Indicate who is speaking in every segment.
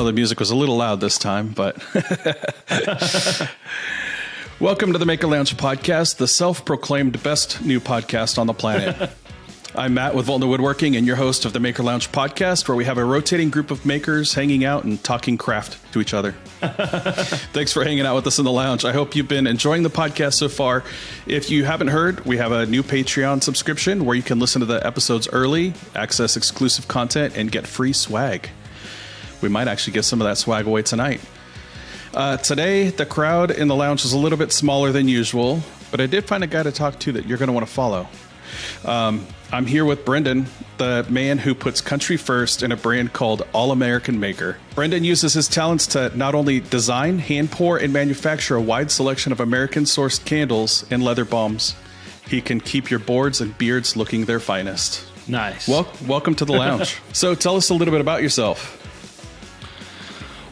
Speaker 1: know the music was a little loud this time, but welcome to the Maker Lounge podcast, the self-proclaimed best new podcast on the planet. I'm Matt with Voeltner Woodworking and your host of the Maker Lounge podcast, where we have a rotating group of makers hanging out and talking craft to each other. Thanks for hanging out with us in the lounge. I hope you've been enjoying the podcast so far. If you haven't heard, we have a new Patreon subscription where you can listen to the episodes early, access exclusive content, and get free swag. We might actually give some of that swag away tonight. Today, the crowd in the lounge is a little bit smaller than usual, but I did find a guy to talk to that you're going to want to follow. I'm here with Brendan, the man who puts country first in a brand called All American Maker. Brendan uses his talents to not only design, hand pour, and manufacture a wide selection of American-sourced candles and leather balms. He can keep your boards and beards looking their finest.
Speaker 2: Nice.
Speaker 1: Welcome to the lounge. So tell us a little bit about yourself.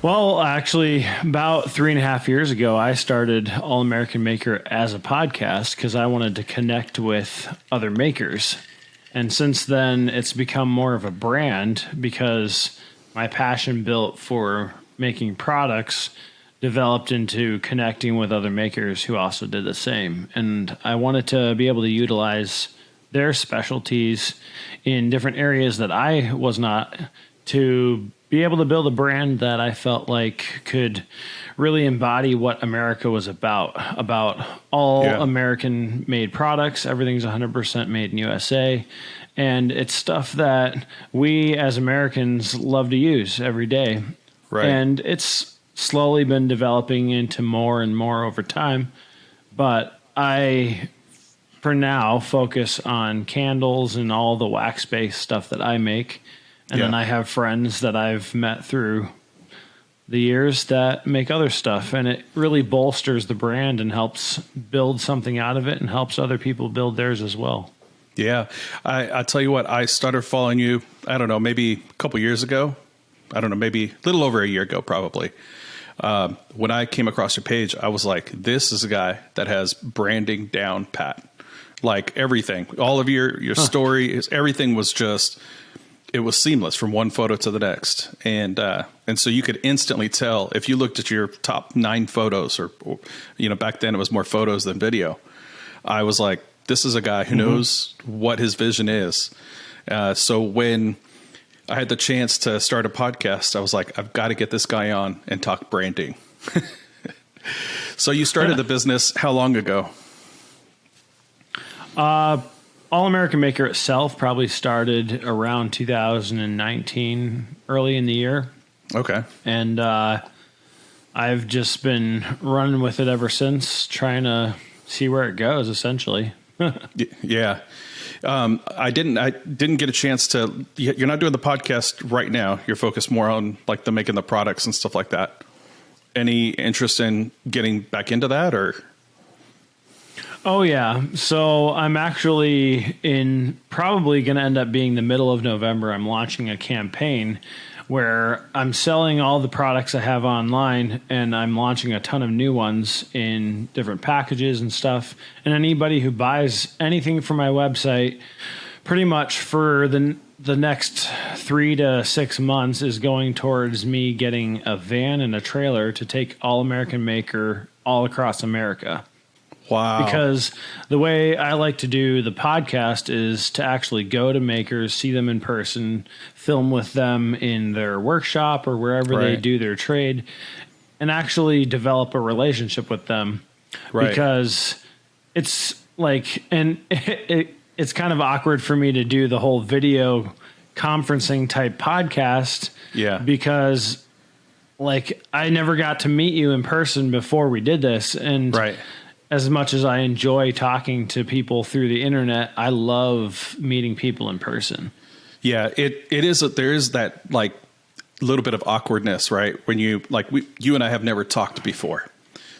Speaker 2: Well, actually, about 3.5 years ago, I started All American Maker as a podcast because I wanted to connect with other makers. And since then, it's become more of a brand because my passion built for making products developed into connecting with other makers who also did the same. And I wanted to be able to utilize their specialties in different areas that I was not, to be able to build a brand that I felt like could really embody what America was about all American made products. Everything's 100% made in USA. And it's stuff that we as Americans love to use every day. Right. And it's slowly been developing into more and more over time. But I, for now, focus on candles and all the wax-based stuff that I make. And then I have friends that I've met through the years that make other stuff. And it really bolsters the brand and helps build something out of it and helps other people build theirs as well.
Speaker 1: Yeah. I tell you what, I started following you, I don't know, maybe a couple years ago. I don't know, maybe a little over a year ago, probably. When I came across your page, I was like, this is a guy that has branding down pat. Like everything, all of your story, everything was just... it was seamless from one photo to the next. And so you could instantly tell if you looked at your top 9 photos or back then it was more photos than video. I was like, this is a guy who knows what his vision is. So when I had the chance to start a podcast, I was like, I've got to get this guy on and talk branding. So you started the business how long ago?
Speaker 2: All American Maker itself probably started around 2019, early in the year. Okay. And I've just been running with it ever since, trying to see where it goes, essentially.
Speaker 1: Yeah. I didn't get a chance to... You're not doing the podcast right now. You're focused more on like making the products and stuff like that. Any interest in getting back into that, or...
Speaker 2: Oh, yeah. So I'm actually probably going to end up being the middle of November. I'm launching a campaign where I'm selling all the products I have online, and I'm launching a ton of new ones in different packages and stuff. And anybody who buys anything from my website, pretty much for the next 3 to 6 months, is going towards me getting a van and a trailer to take All American Maker all across America.
Speaker 1: Wow.
Speaker 2: Because the way I like to do the podcast is to actually go to makers, see them in person, film with them in their workshop or wherever they do their trade, and actually develop a relationship with them. Right. Because it's like, and it's kind of awkward for me to do the whole video conferencing type podcast. Yeah. Because like I never got to meet you in person before we did this. And as much as I enjoy talking to people through the internet, I love meeting people in person. Yeah, there is that like little bit of awkwardness, right? When you and I have never talked before.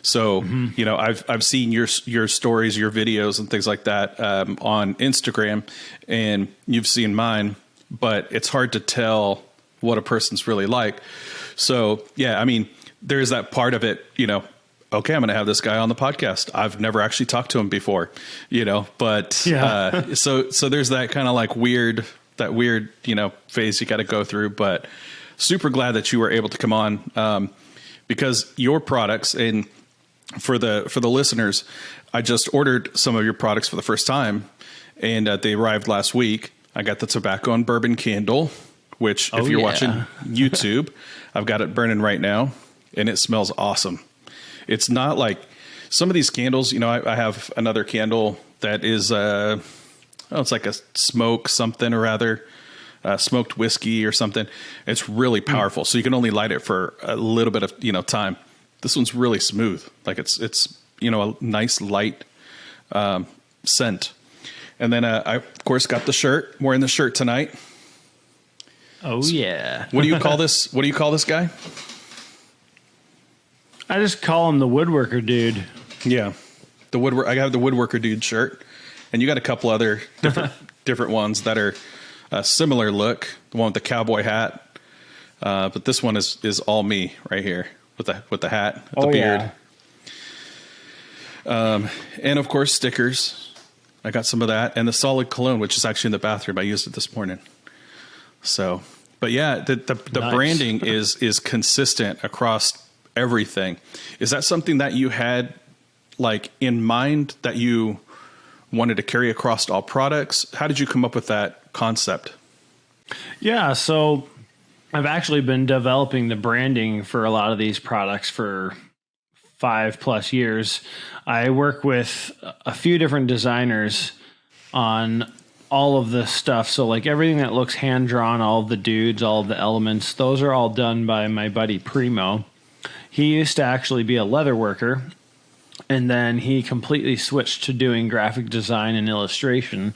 Speaker 2: So, I've seen your stories, your videos and things like that on Instagram, and you've seen mine, but it's hard to tell what a person's really like. So, yeah, I mean, there's that part of it, okay, I'm going to have this guy on the podcast. I've never actually talked to him before, but so there's that kind of like weird phase you got to go through. But
Speaker 1: super glad that you were able to come on because your products, and for the listeners, I just ordered some of your products for the first time, and they arrived last week. I got the tobacco and bourbon candle, which if you're watching YouTube, I've got it burning right now, and it smells awesome. It's not like some of these candles, I have another candle that is, it's like a smoke something or other, smoked whiskey or something. It's really powerful. So you can only light it for a little bit of, time. This one's really smooth. Like it's, a nice light, scent. And then, I of course got the shirt. I'm wearing the shirt tonight.
Speaker 2: Oh yeah.
Speaker 1: What do you call this? What do you call this guy?
Speaker 2: I just call him the woodworker dude.
Speaker 1: Yeah. I have the woodworker dude shirt, and you got a couple other different ones that are a similar look. The one with the cowboy hat. But this one is all me right here with the hat, with the beard. Yeah. And of course stickers. I got some of that, and the solid cologne, which is actually in the bathroom. I used it this morning. So, but yeah, the nice. Branding is consistent across everything. Is that something that you had like in mind that you wanted to carry across all products? How did you come up with that concept? Yeah,
Speaker 2: so I've actually been developing the branding for a lot of these products for 5+ years. I work with a few different designers on all of this stuff. So like everything that looks hand drawn, all of the dudes, all of the elements, those are all done by my buddy Primo. He used to actually be a leather worker, and then he completely switched to doing graphic design and illustration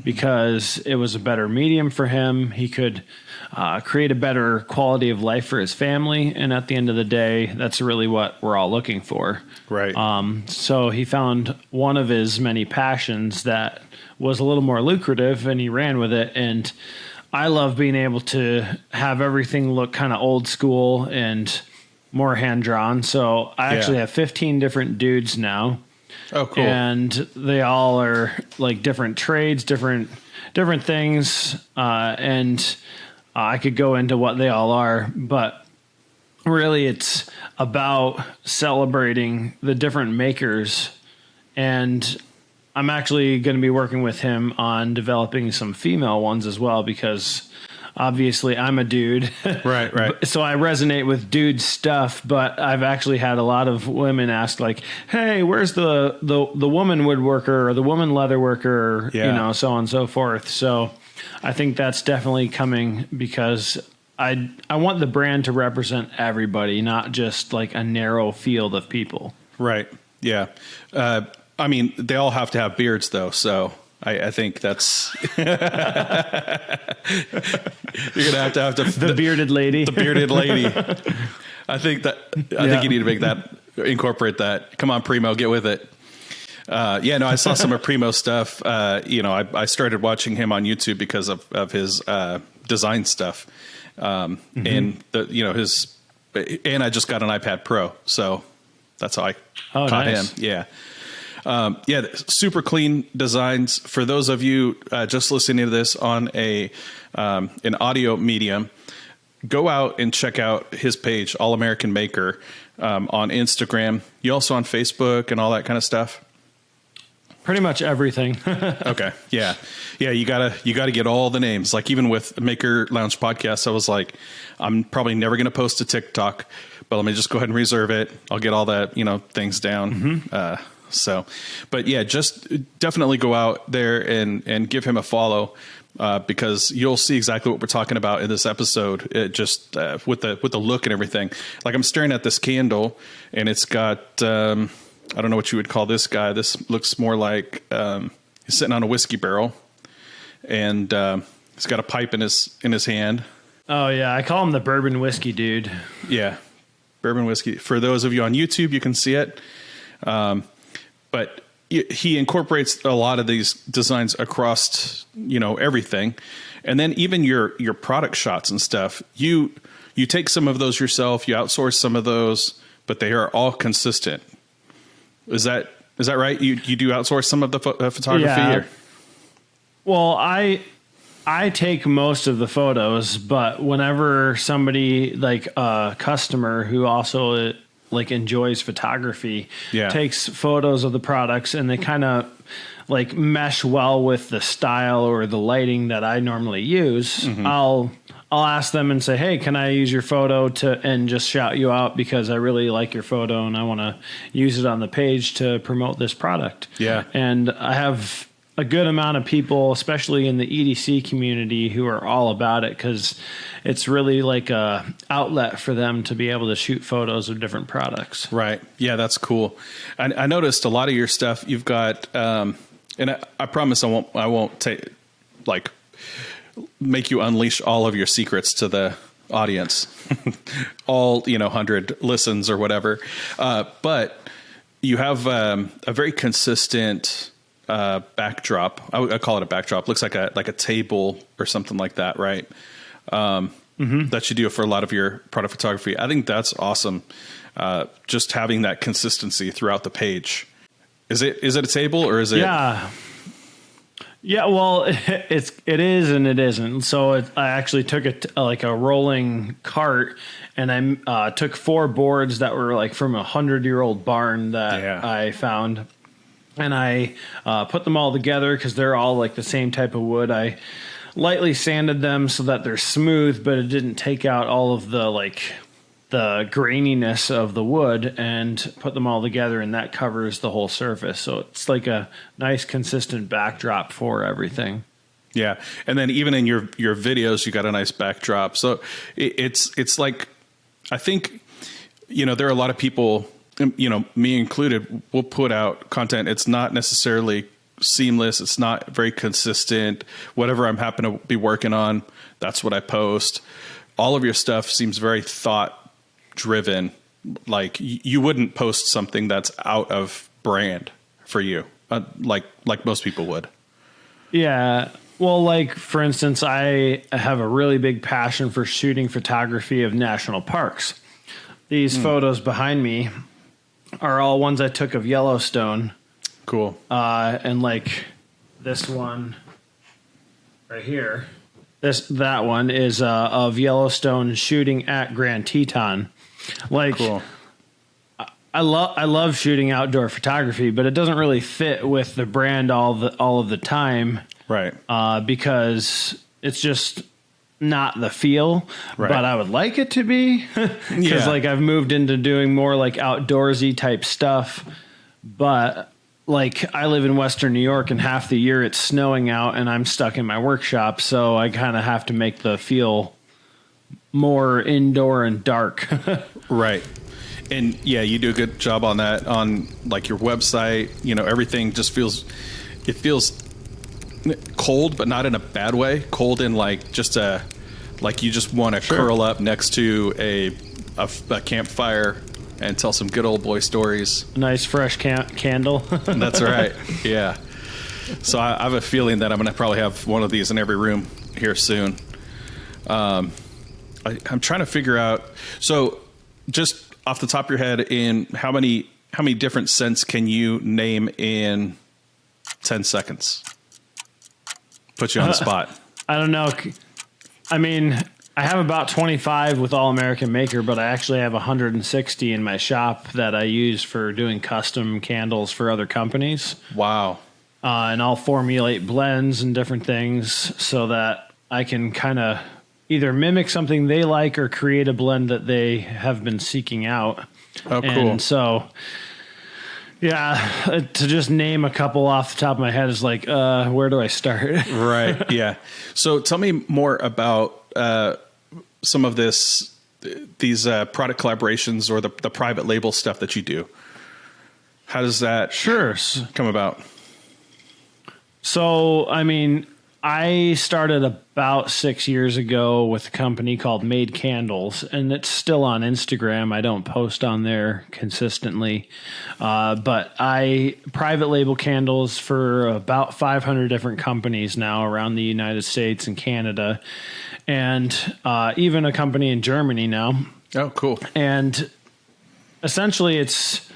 Speaker 2: because it was a better medium for him. He could create a better quality of life for his family. And at the end of the day, that's really what we're all looking for.
Speaker 1: Right.
Speaker 2: So he found one of his many passions that was a little more lucrative, and he ran with it. And I love being able to have everything look kind of old school and more hand-drawn. So I actually have 15 different dudes now.
Speaker 1: Oh, cool.
Speaker 2: And they all are like different trades, different things. And I could go into what they all are, but really it's about celebrating the different makers. And I'm actually going to be working with him on developing some female ones as well, because obviously I'm a dude.
Speaker 1: Right.
Speaker 2: So I resonate with dude stuff, but I've actually had a lot of women ask like, hey, where's the woman woodworker or the woman leather worker, so on and so forth. So I think that's definitely coming because I want the brand to represent everybody, not just like a narrow field of people. Right.
Speaker 1: Yeah. I mean, they all have to have beards though. So I think that's you're gonna have to
Speaker 2: the bearded lady.
Speaker 1: The bearded lady. I think you need to make that, incorporate that. Come on, Primo, get with it. I saw some of Primo's stuff. I started watching him on YouTube because of his design stuff. And and I just got an iPad Pro, so that's how I caught him. Yeah. Super clean designs. For those of you just listening to this on an audio medium, go out and check out his page, All American Maker, on Instagram. You also on Facebook and all that kind of stuff?
Speaker 2: Pretty much everything.
Speaker 1: Okay. Yeah. You gotta get all the names. Like even with Maker Lounge Podcast, I was like, I'm probably never going to post a TikTok, but let me just go ahead and reserve it. I'll get all that, things down. Just definitely go out there and give him a follow, because you'll see exactly what we're talking about in this episode. It just, with the look and everything. Like I'm staring at this candle and it's got, I don't know what you would call this guy. This looks more like, he's sitting on a whiskey barrel and, he's got a pipe in his hand.
Speaker 2: Oh yeah. I call him the bourbon whiskey dude.
Speaker 1: Yeah. Bourbon whiskey. For those of you on YouTube, you can see it. But he incorporates a lot of these designs across, everything. And then even your product shots and stuff, you take some of those yourself, you outsource some of those, but they are all consistent. Is that right? You do outsource some of the photography?
Speaker 2: Yeah. Well, I I take most of the photos, but whenever somebody like a customer who also like enjoys photography takes photos of the products and they kind of like mesh well with the style or the lighting that I normally use, I'll ask them and say, hey, can I use your photo and just shout you out because I really like your photo and I want to use it on the page to promote this product.
Speaker 1: Yeah.
Speaker 2: And I have a good amount of people, especially in the EDC community, who are all about it because it's really like a outlet for them to be able to shoot photos of different products.
Speaker 1: Right. Yeah, that's cool. I noticed a lot of your stuff you've got, and I promise I won't take like make you unleash all of your secrets to the audience, all 100 listens or whatever. But you have a very consistent backdrop. I call it a backdrop. Looks like a table or something like that, right? That you do for a lot of your product photography. I think that's awesome. Just having that consistency throughout the page. Is it a table or is it?
Speaker 2: Yeah, well, it is and it isn't. So I actually took like a rolling cart, and I took 4 boards that were like from a 100-year-old barn that I found, and I put them all together because they're all like the same type of wood. I lightly sanded them so that they're smooth, but it didn't take out all of the graininess of the wood, and put them all together, and that covers the whole surface. So it's like a nice consistent backdrop for everything.
Speaker 1: Yeah. And then even in your videos, you got a nice backdrop. So it's like, I think, there are a lot of people, me included, will put out content. It's not necessarily seamless. It's not very consistent. Whatever I'm happen to be working on, that's what I post. All of your stuff seems very thought driven. Like you wouldn't post something that's out of brand for you, like most people would.
Speaker 2: Yeah. Well, like for instance, I have a really big passion for shooting photography of national parks. These photos behind me are all ones I took of Yellowstone.
Speaker 1: Cool.
Speaker 2: And like this one right here, that one is of Yellowstone shooting at Grand Teton. Like, cool. I love shooting outdoor photography, but it doesn't really fit with the brand all of the time,
Speaker 1: right?
Speaker 2: Because it's just not the feel. Right. But I would like it to be because like I've moved into doing more like outdoorsy type stuff. But like I live in Western New York, and half the year it's snowing out, and I'm stuck in my workshop, so I kind of have to make the feel more indoor and dark.
Speaker 1: Right. And you do a good job on that on like your website. Everything just feels cold, but not in a bad way. Cold in like just like you just want to curl up next to a campfire and tell some good old boy stories.
Speaker 2: Nice fresh candle.
Speaker 1: That's right. Yeah. So I have a feeling that I'm going to probably have one of these in every room here soon. I'm trying to figure out. So, just off the top of your head, in how many different scents can you name in 10 seconds? Put you on the spot.
Speaker 2: I don't know. I mean, I have about 25 with All American Maker, but I actually have 160 in my shop that I use for doing custom candles for other companies.
Speaker 1: Wow.
Speaker 2: And I'll formulate blends and different things so that I can kind of either mimic something they like or create a blend that they have been seeking out.
Speaker 1: Oh, cool.
Speaker 2: And so, to just name a couple off the top of my head is like, where do I start?
Speaker 1: Right. Yeah. So tell me more about some of these product collaborations or the private label stuff that you do. How does that come about?
Speaker 2: So, I mean, I started about 6 years ago with a company called Made Candles, and it's still on Instagram. I don't post on there consistently, but I private label candles for about 500 different companies now around the United States and Canada, and even a company in Germany now.
Speaker 1: Oh, cool.
Speaker 2: And essentially it's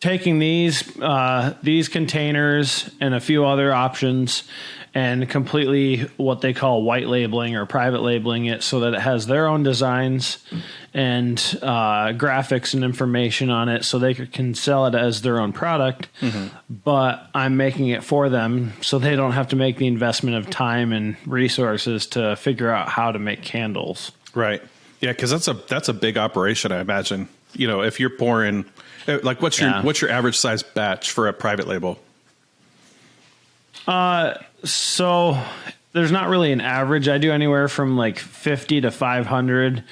Speaker 2: taking these containers and a few other options and completely what they call white labeling or private labeling it so that it has their own designs and graphics and information on it so they can sell it as their own product. But I'm making it for them so they don't have to make the investment of time and resources to figure out how to make candles.
Speaker 1: Right. Yeah, because that's a big operation, I imagine. You know, if you're pouring, like, what's your average size batch for a private label?
Speaker 2: So there's not really an average. I do anywhere from like 50 to 500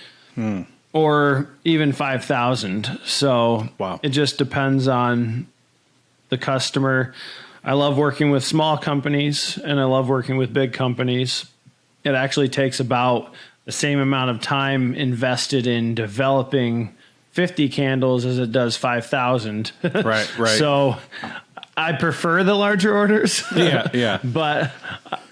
Speaker 2: or even 5,000. So
Speaker 1: wow.
Speaker 2: It just depends on the customer. I love working with small companies and I love working with big companies. It actually takes about the same amount of time invested in developing 50 candles as it does 5,000.
Speaker 1: Right.
Speaker 2: So I prefer the larger orders.
Speaker 1: Yeah.
Speaker 2: But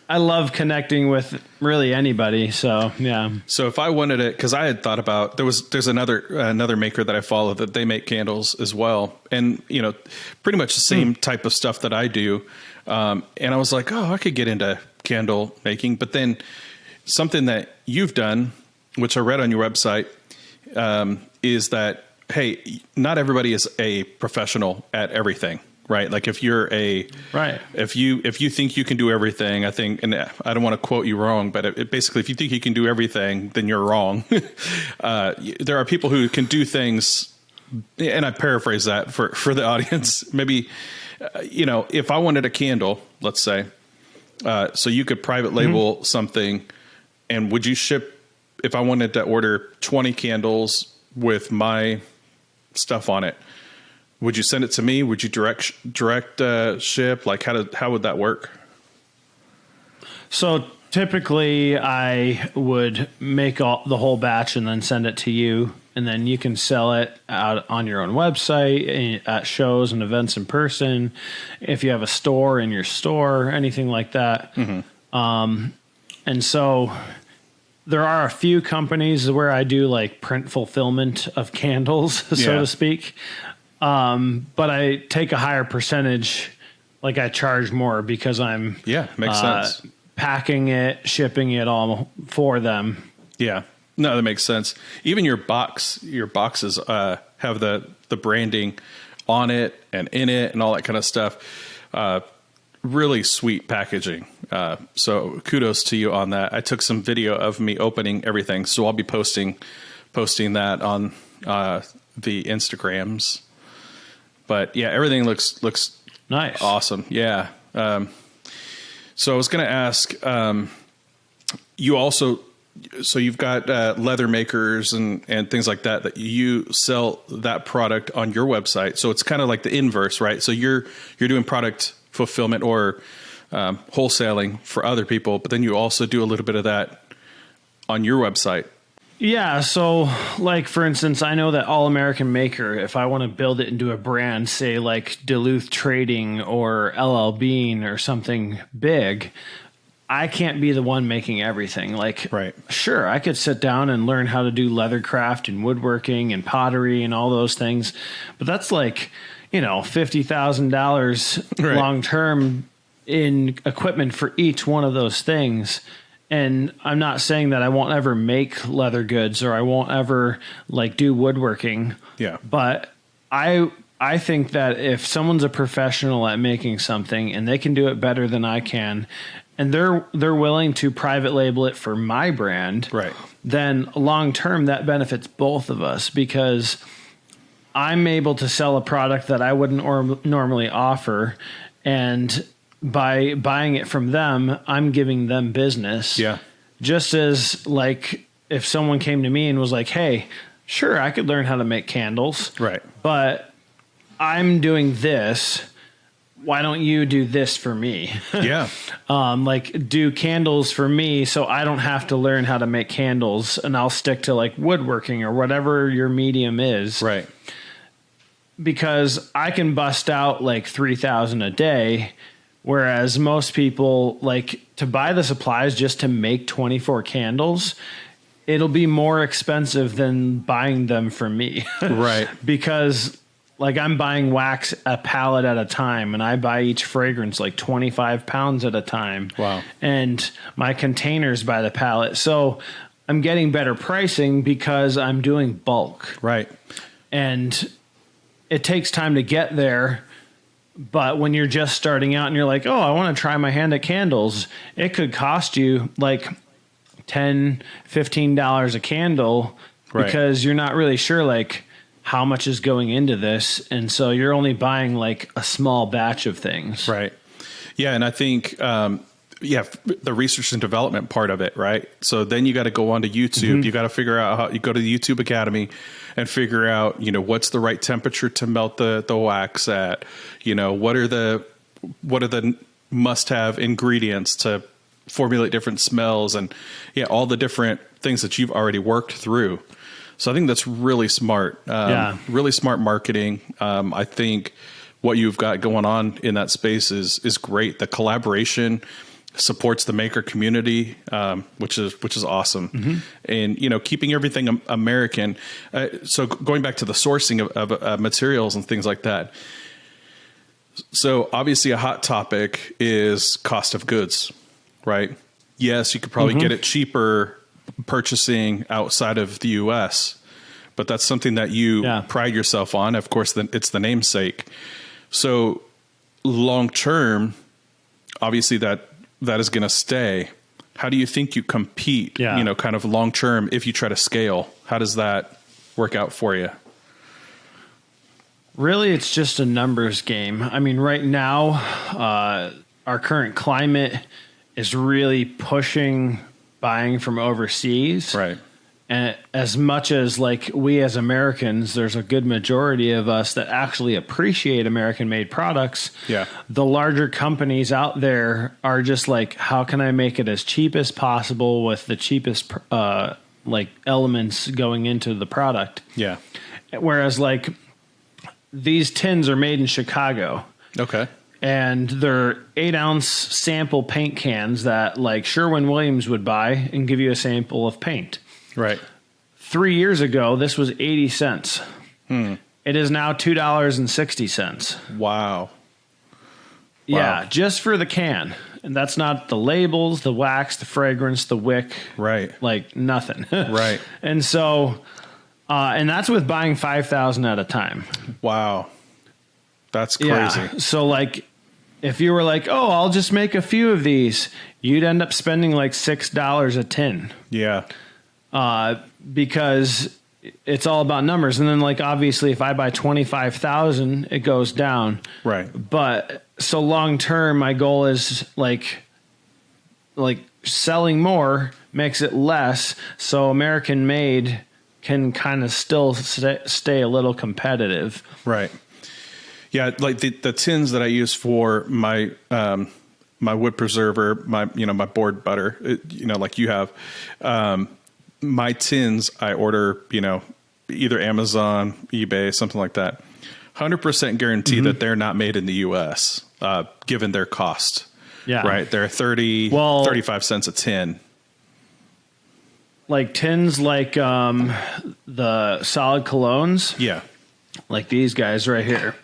Speaker 2: I love connecting with really anybody. So, yeah.
Speaker 1: So if I wanted it, because I had thought about, there's another maker that I follow that they make candles as well. And, you know, pretty much the same type of stuff that I do. And I was like, oh, I could get into candle making. But then something that you've done, which I read on your website, is that, hey, not everybody is a professional at everything, right? Like if you're if you think you can do everything, I think, and I don't want to quote you wrong, but basically, if you think you can do everything, then you're wrong. There are people who can do things, and I paraphrase that for the audience. Maybe, you know, if I wanted a candle, let's say, so you could private label something, and would you ship, if I wanted to order 20 candles with my stuff on it, would you send it to me? Would you direct ship? Like how would that work?
Speaker 2: So typically I would make the whole batch and then send it to you, and then you can sell it out on your own website, at shows and events in person. If you have a store in your store, anything like that. And so there are a few companies where I do like print fulfillment of candles, so to speak. But I take a higher percentage, like I charge more because I'm
Speaker 1: makes sense.
Speaker 2: Packing it, shipping it all for them.
Speaker 1: Yeah, no, that makes sense. Even your boxes have the branding on it and in it and all that kind of stuff. Really sweet packaging. So kudos to you on that. I took some video of me opening everything, so I'll be posting that on the Instagrams. But yeah, everything looks
Speaker 2: nice,
Speaker 1: awesome. Yeah. So I was going to ask, you also, so you've got leather makers and things like that you sell that product on your website. So it's kind of like the inverse, right? So you're doing product fulfillment or wholesaling for other people, but then you also do a little bit of that on your website.
Speaker 2: Yeah. So like, for instance, I know that All American Maker, if I want to build it into a brand, say like Duluth Trading or LL Bean or something big, I can't be the one making everything. Like, sure, I could sit down and learn how to do leather craft and woodworking and pottery and all those things, but that's like, you know, $50,000 long term in equipment for each one of those things. And I'm not saying that I won't ever make leather goods or I won't ever like do woodworking.
Speaker 1: Yeah.
Speaker 2: But I think that if someone's a professional at making something and they can do it better than I can, and they're willing to private label it for my brand, then long term that benefits both of us, because I'm able to sell a product that I wouldn't normally offer, and by buying it from them, I'm giving them business.
Speaker 1: Yeah.
Speaker 2: Just as like if someone came to me and was like, hey, sure, I could learn how to make candles.
Speaker 1: Right.
Speaker 2: But I'm doing this. Why don't you do this for me?
Speaker 1: Yeah.
Speaker 2: Like do candles for me so I don't have to learn how to make candles, and I'll stick to like woodworking or whatever your medium is.
Speaker 1: Right.
Speaker 2: Because I can bust out like 3,000 a day, whereas most people, like, to buy the supplies just to make 24 candles, it'll be more expensive than buying them from me.
Speaker 1: Right.
Speaker 2: Because like I'm buying wax a pallet at a time, and I buy each fragrance like 25 pounds at a time.
Speaker 1: Wow.
Speaker 2: And my containers by the pallet. So I'm getting better pricing because I'm doing bulk.
Speaker 1: Right.
Speaker 2: And it takes time to get there. But when you're just starting out and you're like, oh, I want to try my hand at candles, it could cost you like $10, $15 a candle,
Speaker 1: right.
Speaker 2: because you're not really sure like how much is going into this. And so you're only buying like a small batch of things.
Speaker 1: Right. Yeah. And I think, the research and development part of it, right? So then you got to go onto YouTube. You got to figure out how you go to the YouTube Academy and figure out, what's the right temperature to melt the wax at, what are the must-have ingredients to formulate different smells, and all the different things that you've already worked through. So I think that's really smart. Really smart marketing. I think what you've got going on in that space is great. The collaboration supports the maker community, which is awesome. And, keeping everything American. So going back to the sourcing of materials and things like that. So obviously a hot topic is cost of goods, right? Yes, you could probably get it cheaper purchasing outside of the US, but that's something that you pride yourself on. Of course, it's the namesake. So long term, obviously that is going to stay. How do you think you compete, kind of long term if you try to scale? How does that work out for you?
Speaker 2: Really, it's just a numbers game. I mean, right now, our current climate is really pushing buying from overseas.
Speaker 1: Right.
Speaker 2: And as much as like we as Americans, there's a good majority of us that actually appreciate American made products.
Speaker 1: Yeah.
Speaker 2: The larger companies out there are just like, how can I make it as cheap as possible with the cheapest like elements going into the product?
Speaker 1: Yeah.
Speaker 2: Whereas like these tins are made in Chicago.
Speaker 1: Okay.
Speaker 2: And they're 8-ounce sample paint cans that like Sherwin-Williams would buy and give you a sample of paint.
Speaker 1: Right.
Speaker 2: 3 years ago, this was 80 cents. It is now $2.60.
Speaker 1: Wow.
Speaker 2: Yeah, just for the can. And that's not the labels, the wax, the fragrance, the wick.
Speaker 1: Right.
Speaker 2: Like nothing.
Speaker 1: Right.
Speaker 2: And so, and that's with buying 5,000 at a time.
Speaker 1: Wow. That's crazy.
Speaker 2: Yeah. So like, if you were like, oh, I'll just make a few of these, you'd end up spending like $6 a tin.
Speaker 1: Yeah.
Speaker 2: Because it's all about numbers. And then like, obviously if I buy 25,000, it goes down.
Speaker 1: Right.
Speaker 2: But so long term, my goal is like selling more makes it less. So American made can kind of still stay a little competitive.
Speaker 1: Right. Yeah. Like the tins that I use for my, my wood preserver, my board butter, like you have, my tins, I order, either Amazon, eBay, something like that. 100% guarantee that they're not made in the U.S., given their cost.
Speaker 2: Yeah.
Speaker 1: Right. They're 35 cents a tin.
Speaker 2: Like tins like the solid colognes.
Speaker 1: Yeah.
Speaker 2: Like these guys right here.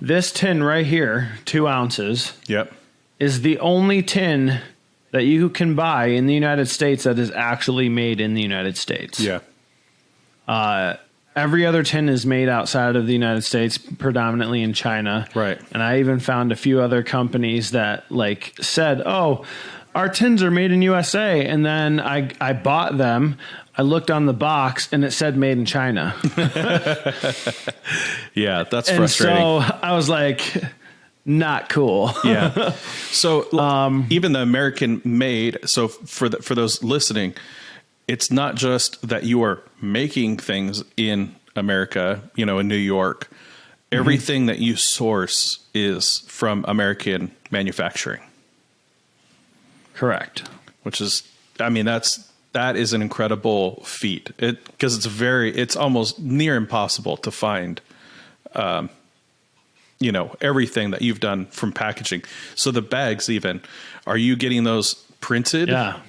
Speaker 2: This tin right here, 2 ounces.
Speaker 1: Yep.
Speaker 2: Is the only tin that you can buy in the United States that is actually made in the United States.
Speaker 1: Yeah.
Speaker 2: Every other tin is made outside of the United States, predominantly in China.
Speaker 1: Right.
Speaker 2: And I even found a few other companies that like said, oh, our tins are made in USA. And then I bought them. I looked on the box and it said made in China.
Speaker 1: Yeah, that's
Speaker 2: and
Speaker 1: frustrating.
Speaker 2: So I was like, not cool.
Speaker 1: Yeah. So even the American made, so for those listening, it's not just that you are making things in America, in New York. Everything that you source is from American manufacturing.
Speaker 2: Correct.
Speaker 1: Which is, that is an incredible feat. Because it's almost near impossible to find, everything that you've done from packaging. So the bags even, are you getting those printed?
Speaker 2: Yeah.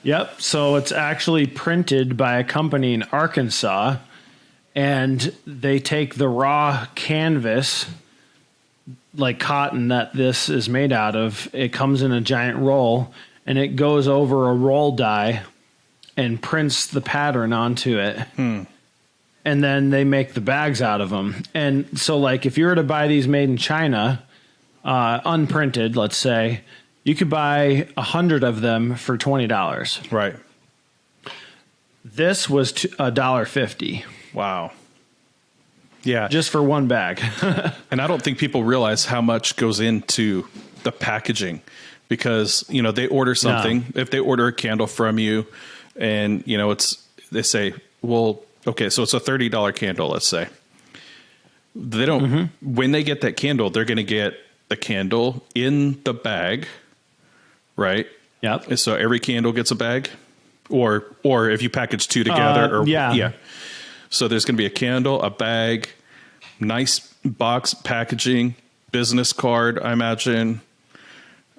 Speaker 2: Yep. So it's actually printed by a company in Arkansas, and they take the raw canvas, like cotton that this is made out of. It comes in a giant roll, and it goes over a roll die and prints the pattern onto it. And then they make the bags out of them. And so, like, if you were to buy these made in China, unprinted, let's say, you could buy 100 of them for $20.
Speaker 1: Right.
Speaker 2: This was $1.50.
Speaker 1: Wow. Yeah.
Speaker 2: Just for one bag.
Speaker 1: And I don't think people realize how much goes into the packaging, because, you know, they order something. No. If they order a candle from you and, you know, they say, well, okay, so it's a $30 candle, let's say. They don't, when they get that candle, they're going to get the candle in the bag, right?
Speaker 2: Yep.
Speaker 1: And so every candle gets a bag, or if you package two together, yeah. So there's going to be a candle, a bag, nice box packaging, business card, I imagine.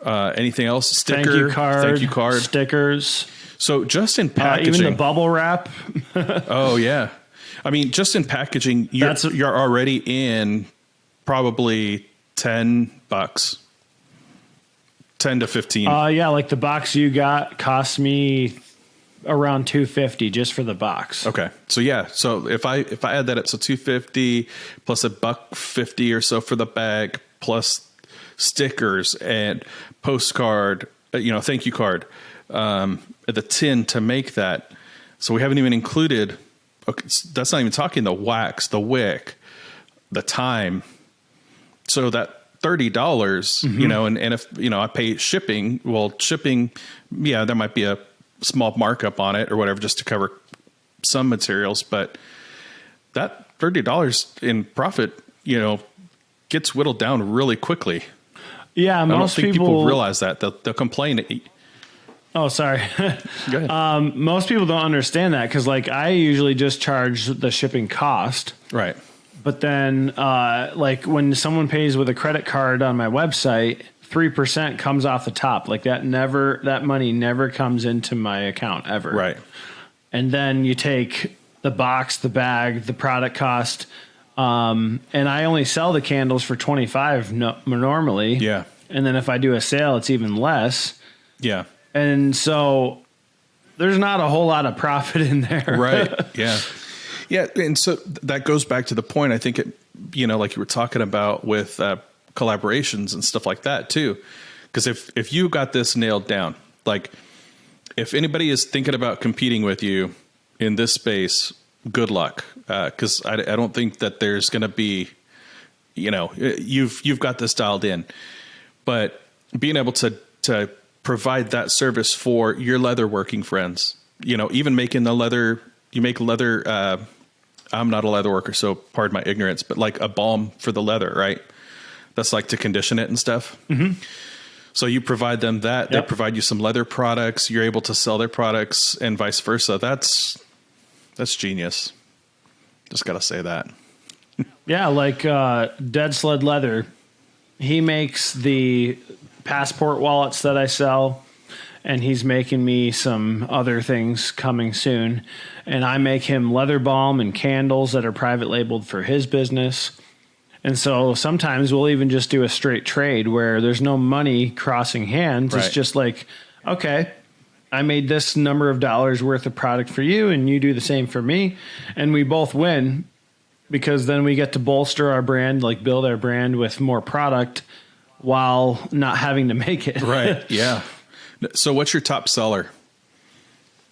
Speaker 1: Anything else? Sticker,
Speaker 2: thank you card, stickers.
Speaker 1: So just in packaging,
Speaker 2: even the bubble wrap.
Speaker 1: Oh yeah, I mean, just in packaging, you're already in probably $10, 10 to 15.
Speaker 2: Yeah, like the box you got cost me around $250 just for the box.
Speaker 1: Okay, so yeah, so if I add that up, so $250 plus $1.50 or so for the bag, plus stickers and postcard, thank you card, the tin to make that. So we haven't even included. Okay, that's not even talking the wax, the wick, the time. So that $30, and if I pay shipping, there might be a small markup on it or whatever just to cover some materials, but that $30 in profit, gets whittled down really quickly.
Speaker 2: Yeah,
Speaker 1: I don't think people realize that. They'll complain.
Speaker 2: Oh, sorry.
Speaker 1: Go ahead.
Speaker 2: Most people don't understand that because, like, I usually just charge the shipping cost.
Speaker 1: Right.
Speaker 2: But then, like, when someone pays with a credit card on my website, 3% comes off the top. Like, that money never comes into my account ever.
Speaker 1: Right.
Speaker 2: And then you take the box, the bag, the product cost, and I only sell the candles for $25 normally.
Speaker 1: Yeah.
Speaker 2: And then if I do a sale, it's even less.
Speaker 1: Yeah.
Speaker 2: And so there's not a whole lot of profit in there.
Speaker 1: Right. Yeah. Yeah. And so that goes back to the point, I think, like you were talking about with collaborations and stuff like that too. Because if you got this nailed down, like if anybody is thinking about competing with you in this space, good luck. Because I don't think that there's going to be, you've got this dialed in. But being able to provide that service for your leatherworking friends, even making the leather, you make leather. I'm not a leather worker, so pardon my ignorance, but like a balm for the leather, right? That's like to condition it and stuff. Mm-hmm. So you provide them that. Yep. They provide you some leather products. You're able to sell their products and vice versa. That's genius. Just got to say that.
Speaker 2: Yeah. Like Dead Sled Leather. He makes the passport wallets that I sell, and he's making me some other things coming soon. And I make him leather balm and candles that are private labeled for his business. And so sometimes we'll even just do a straight trade where there's no money crossing hands. Right. It's just like, okay, I made this number of dollars worth of product for you, and you do the same for me. And we both win, because then we get to bolster our brand, like build our brand with more product while not having to make it.
Speaker 1: Right. Yeah. So what's your top seller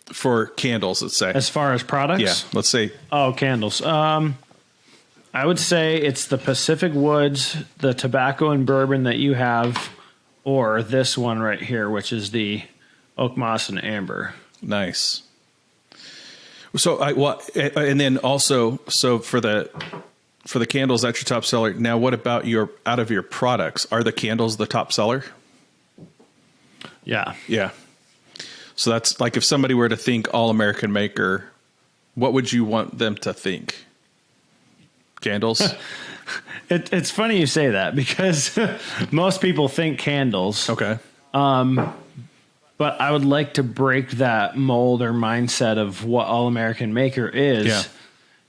Speaker 1: for candles, let's say?
Speaker 2: As far as products?
Speaker 1: Yeah. Let's say.
Speaker 2: Oh, candles. I would say it's the Pacific Woods, the tobacco and bourbon that you have, or this one right here, which is the oak moss and amber.
Speaker 1: Nice. So and then also, so for the candles, that's your top seller. Now, what about out of your products? Are the candles the top seller?
Speaker 2: Yeah.
Speaker 1: Yeah. So that's like if somebody were to think All American Maker, what would you want them to think? Candles?
Speaker 2: It's funny you say that, because most people think candles.
Speaker 1: Okay.
Speaker 2: But I would like to break that mold or mindset of what All American Maker is. Yeah.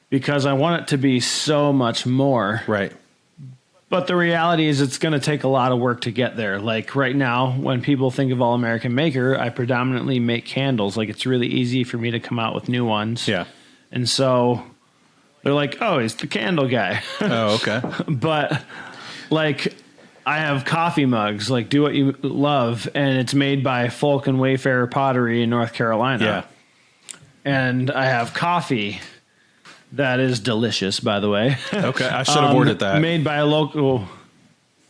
Speaker 2: because I want it to be so much more.
Speaker 1: Right.
Speaker 2: But the reality is it's going to take a lot of work to get there. Like right now, when people think of All American Maker, I predominantly make candles. Like it's really easy for me to come out with new ones.
Speaker 1: Yeah.
Speaker 2: And so they're like, oh, he's the candle guy.
Speaker 1: Oh, okay.
Speaker 2: But like I have coffee mugs, like Do What You Love, and it's made by Folk and Wayfarer Pottery in North Carolina.
Speaker 1: Yeah.
Speaker 2: And I have coffee that is delicious, by the way.
Speaker 1: Okay. I should have ordered that.
Speaker 2: Made by a local.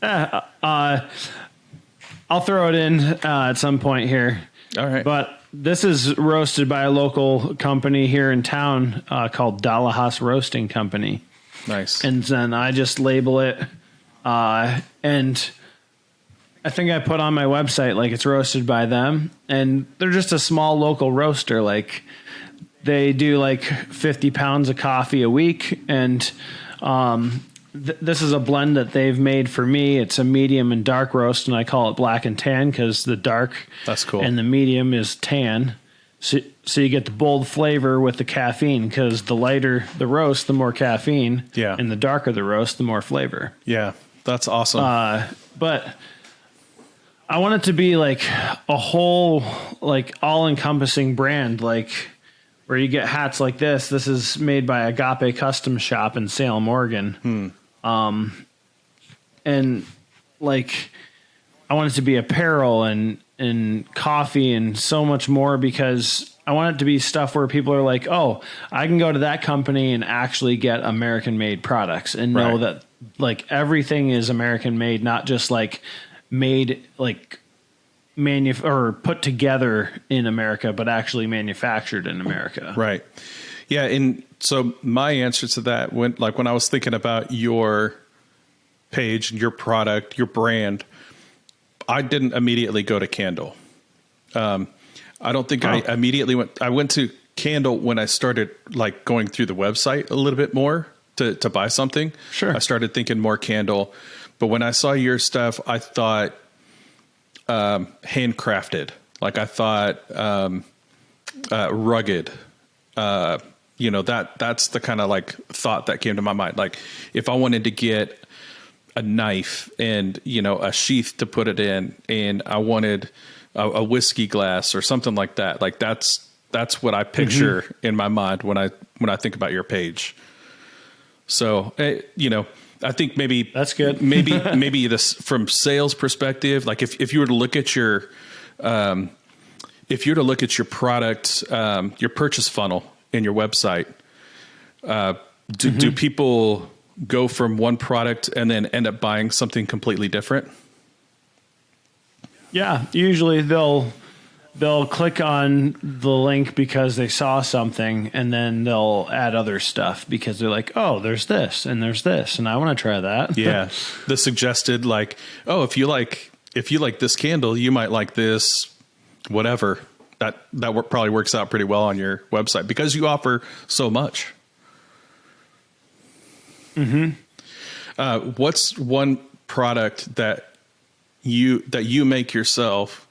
Speaker 2: I'll throw it in at some point here.
Speaker 1: All right.
Speaker 2: But this is roasted by a local company here in town called Dalahas Roasting Company.
Speaker 1: Nice.
Speaker 2: And then I just label it. And I think I put on my website, like it's roasted by them. And they're just a small local roaster. Like they do like 50 pounds of coffee a week. And this is a blend that they've made for me. It's a medium and dark roast, and I call it black and tan because the dark
Speaker 1: That's cool.
Speaker 2: and the medium is tan. So you get the bold flavor with the caffeine, because the lighter the roast, the more caffeine.
Speaker 1: Yeah.
Speaker 2: And the darker the roast, the more flavor.
Speaker 1: Yeah. That's awesome.
Speaker 2: But I want it to be like a whole, like all-encompassing brand, like where you get hats like this. This is made by Agape Custom Shop in Salem, Oregon. And like I want it to be apparel and coffee and so much more, because I want it to be stuff where people are like, oh, I can go to that company and actually get American made products and know that like everything is American made, not just like made like or put together in America, but actually manufactured in America.
Speaker 1: Right. Yeah. And so my answer to that, when I was thinking about your page, your product, your brand, I didn't immediately go to candle. I don't think I immediately I went to candle when I started like going through the website a little bit more to buy something.
Speaker 2: Sure.
Speaker 1: I started thinking more candle, but when I saw your stuff, I thought, handcrafted. Like I thought, rugged, that's the kind of like thought that came to my mind. Like if I wanted to get a knife and, a sheath to put it in, and I wanted a whiskey glass or something like that. Like that's what I picture in my mind when I think about your page. So, I think maybe
Speaker 2: that's good.
Speaker 1: maybe this from sales perspective, like if you were to look at your, product, your purchase funnel in your website, do people go from one product and then end up buying something completely different?
Speaker 2: Yeah, usually they'll click on the link because they saw something, and then they'll add other stuff because they're like, oh, there's this and I want to try that.
Speaker 1: Yeah. The suggested like, oh, if you like this candle, you might like this, whatever. That probably works out pretty well on your website because you offer so much. What's one product that you make yourself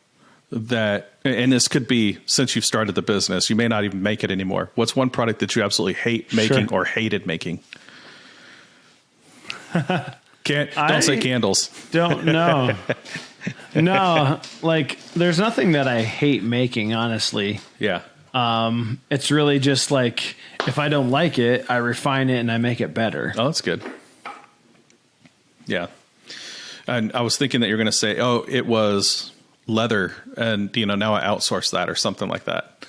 Speaker 1: that, and this could be since you've started the business, you may not even make it anymore. What's one product that you absolutely hate making or hated making? Don't say candles.
Speaker 2: Don't know. No, like there's nothing that I hate making, honestly.
Speaker 1: Yeah.
Speaker 2: It's really just like, if I don't like it, I refine it and I make it better.
Speaker 1: Oh, that's good. Yeah. And I was thinking that you're going to say, oh, it was leather and, now I outsource that or something like that.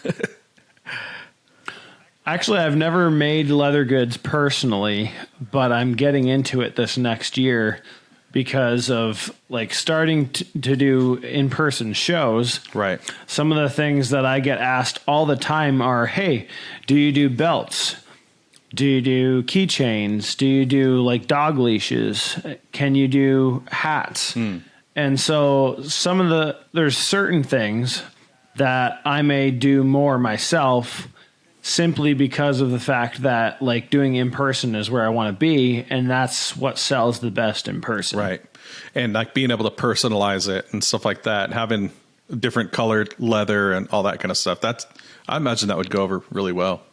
Speaker 2: Actually, I've never made leather goods personally, but I'm getting into it this next year because of like starting to do in-person shows.
Speaker 1: Right.
Speaker 2: Some of the things that I get asked all the time are, hey, do you do belts? Do you do keychains? Do you do like dog leashes? Can you do hats? And so there's certain things that I may do more myself simply because of the fact that like doing in person is where I want to be. And that's what sells the best in person.
Speaker 1: Right. And like being able to personalize it and stuff like that, having different colored leather and all that kind of stuff. I imagine that would go over really well.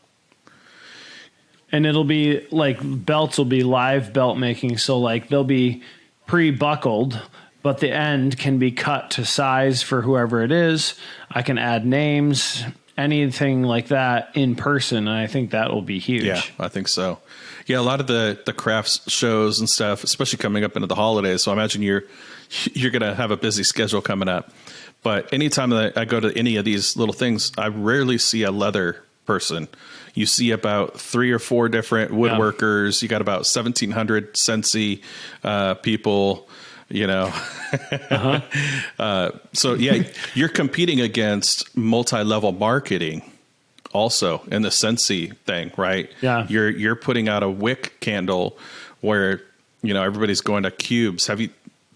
Speaker 2: And it'll be like belts will be live belt making. So like they'll be pre-buckled, but the end can be cut to size for whoever it is. I can add names, anything like that in person. And I think that will be huge.
Speaker 1: Yeah, I think so. Yeah, a lot of the crafts shows and stuff, especially coming up into the holidays. So I imagine you're going to have a busy schedule coming up. But anytime that I go to any of these little things, I rarely see a leather person. You see about 3 or 4 different woodworkers. You got about 1,700 Scentsy people, you know. So yeah, you're competing against multi-level marketing also in the Scentsy thing, right?
Speaker 2: Yeah.
Speaker 1: You're putting out a wick candle where, you know, everybody's going to cubes.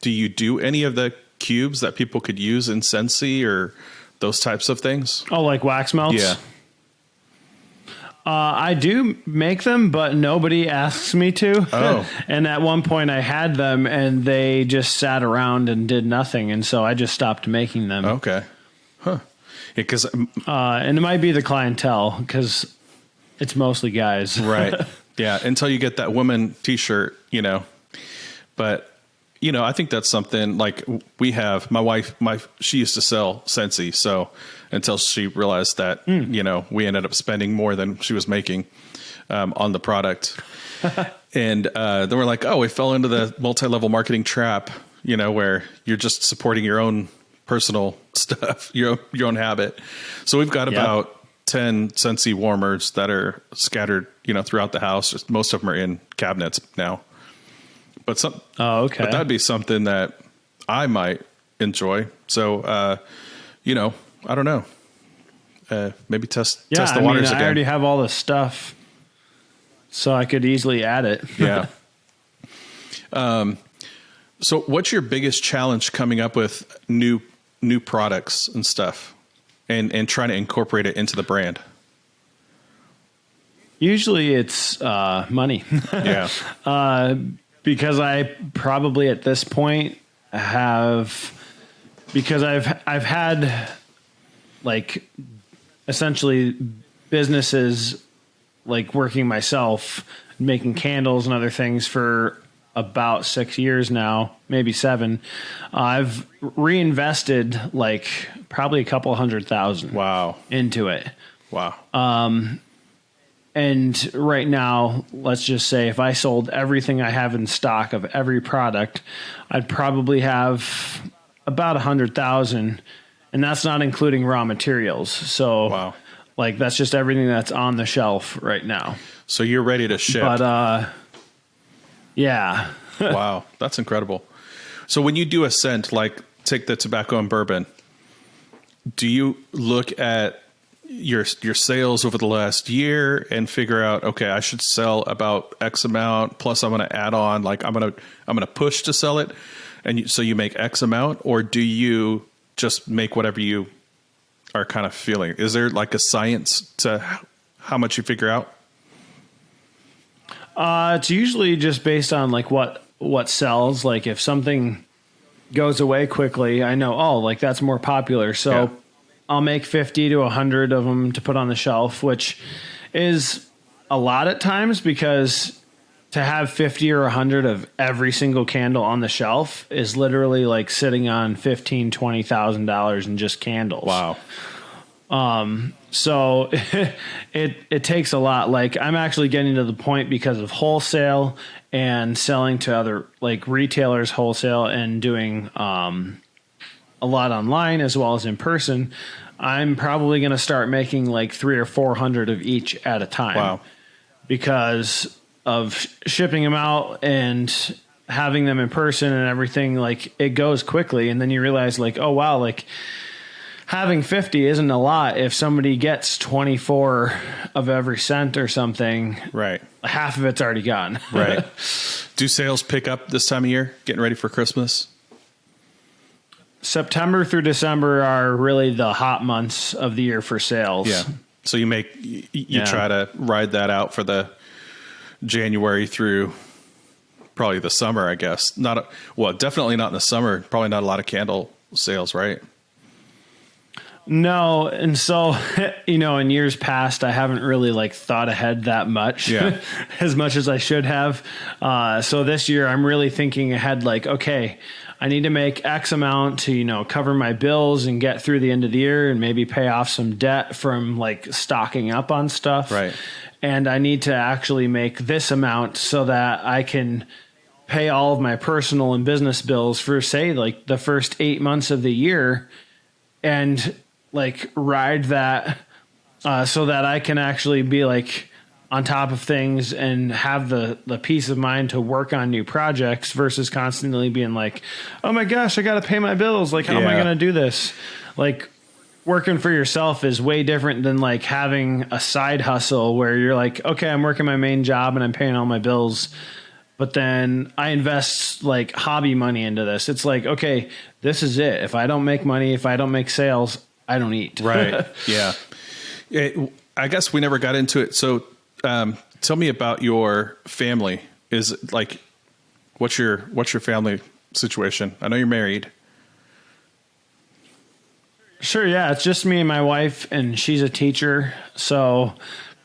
Speaker 1: Do you do any of the cubes that people could use in Scentsy or those types of things?
Speaker 2: Oh, like wax melts?
Speaker 1: Yeah.
Speaker 2: I do make them, but nobody asks me to.
Speaker 1: Oh.
Speaker 2: And at one point I had them and they just sat around and did nothing. And so I just stopped making them.
Speaker 1: Okay. Huh. Because
Speaker 2: and it might be the clientele because it's mostly guys.
Speaker 1: right. Yeah. Until you get that woman t-shirt, you know, but you know, I think that's something like we have my wife, she used to sell Scentsy. So until she realized that, you know, we ended up spending more than she was making, on the product. And, then we're like, oh, we fell into the multi-level marketing trap, you know, where you're just supporting your own personal stuff, your own habit. So we've got about 10 Scentsy warmers that are scattered, you know, throughout the house. Most of them are in cabinets now. But but that'd be something that I might enjoy. So, you know, I don't know. Maybe test the waters again.
Speaker 2: I already have all the stuff, so I could easily add it.
Speaker 1: Yeah. So what's your biggest challenge coming up with new products and stuff and trying to incorporate it into the brand?
Speaker 2: Usually it's money.
Speaker 1: Yeah.
Speaker 2: Because I probably at this point because I've had like essentially businesses like working myself, making candles and other things for about 6 years now, maybe 7. I've reinvested like probably a couple $100,000 into it.
Speaker 1: Wow.
Speaker 2: And right now, let's just say if I sold everything I have in stock of every product, I'd probably have about 100,000, and that's not including raw materials. So, like that's just everything that's on the shelf right now.
Speaker 1: So you're ready to ship.
Speaker 2: But yeah.
Speaker 1: Wow, that's incredible. So when you do a scent, like take the tobacco and bourbon, do you look at your sales over the last year and figure out, okay, I should sell about X amount, plus I'm going to add on, like I'm going to push to sell it, and so you make X amount, or do you just make whatever you are kind of feeling? Is there like a science to how much you figure out?
Speaker 2: It's usually just based on like what sells. Like if something goes away quickly, I know, oh, like that's more popular, so I'll make 50 to 100 of them to put on the shelf, which is a lot at times because to have 50 or 100 of every single candle on the shelf is literally like sitting on $15,000, $20,000 in just candles.
Speaker 1: Wow.
Speaker 2: So it takes a lot. Like I'm actually getting to the point because of wholesale and selling to other like retailers wholesale and doing, a lot online as well as in person. I'm probably going to start making like 300 or 400 of each at a time.
Speaker 1: Wow.
Speaker 2: Because of shipping them out and having them in person and everything. Like it goes quickly. And then you realize like, oh wow, like having 50 isn't a lot. If somebody gets 24 of every scent or something,
Speaker 1: right,
Speaker 2: half of it's already gone.
Speaker 1: Right. Do sales pick up this time of year, getting ready for Christmas?
Speaker 2: September through December are really the hot months of the year for sales.
Speaker 1: Yeah. So you try to ride that out for the January through probably the summer, I guess. Definitely not in the summer. Probably not a lot of candle sales, right?
Speaker 2: No. And so, in years past, I haven't really like thought ahead that much, as much as I should have. So this year I'm really thinking ahead, like, okay, I need to make X amount to, cover my bills and get through the end of the year and maybe pay off some debt from like stocking up on stuff.
Speaker 1: Right.
Speaker 2: And I need to actually make this amount so that I can pay all of my personal and business bills for, say, like the first 8 months of the year, and like ride that so that I can actually be like on top of things and have the peace of mind to work on new projects versus constantly being like, oh my gosh, I got to pay my bills. Like, how am I going to do this? Like, working for yourself is way different than like having a side hustle where you're like, okay, I'm working my main job and I'm paying all my bills, but then I invest like hobby money into this. It's like, okay, this is it. If I don't make money, if I don't make sales, I don't eat.
Speaker 1: Right. Yeah. I guess we never got into it. So tell me about your family. Is it like, what's your family situation? I know you're married.
Speaker 2: Sure. Yeah. It's just me and my wife, and she's a teacher. So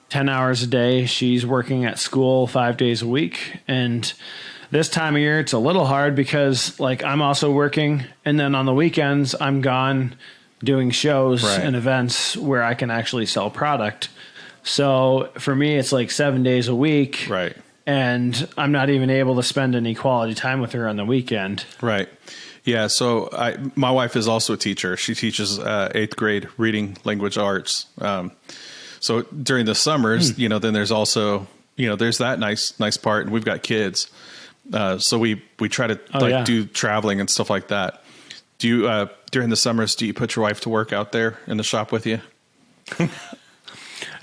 Speaker 2: 10 hours a day, she's working at school 5 days a week. And this time of year, it's a little hard because like I'm also working. And then on the weekends, I'm gone doing shows and events where I can actually sell product. So for me, it's like 7 days a week.
Speaker 1: Right.
Speaker 2: And I'm not even able to spend any quality time with her on the weekend.
Speaker 1: Right. Yeah. So my wife is also a teacher. She teaches 8th grade reading language arts. So during the summers, then there's also, there's that nice part, and we've got kids. So we try to do traveling and stuff like that. Do you, during the summers, do you put your wife to work out there in the shop with you?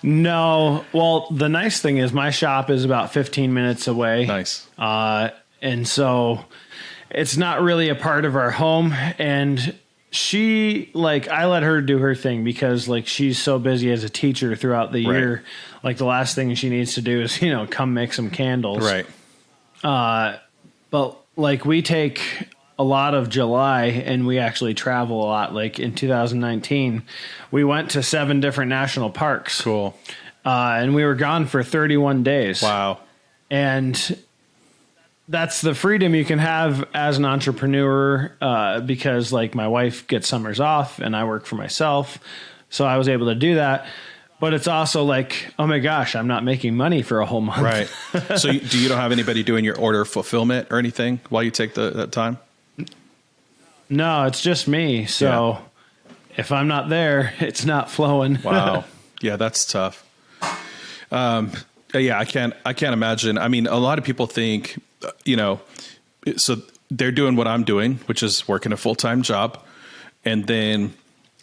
Speaker 2: No. Well, the nice thing is my shop is about 15 minutes away.
Speaker 1: Nice.
Speaker 2: And so it's not really a part of our home. And she, like, I let her do her thing because like she's so busy as a teacher throughout the year. Like the last thing she needs to do is, come make some candles.
Speaker 1: Right.
Speaker 2: But like we take a lot of July and we actually travel a lot. Like in 2019, we went to 7 different national parks.
Speaker 1: Cool.
Speaker 2: And we were gone for 31 days.
Speaker 1: Wow.
Speaker 2: And that's the freedom you can have as an entrepreneur, because like my wife gets summers off and I work for myself. So I was able to do that. But it's also like, oh my gosh, I'm not making money for a whole month.
Speaker 1: Right. So you don't have anybody doing your order fulfillment or anything while you take that time?
Speaker 2: No, it's just me. So if I'm not there, it's not flowing.
Speaker 1: Wow. Yeah, that's tough. I can't imagine. I mean, a lot of people think, so they're doing what I'm doing, which is working a full-time job. And then,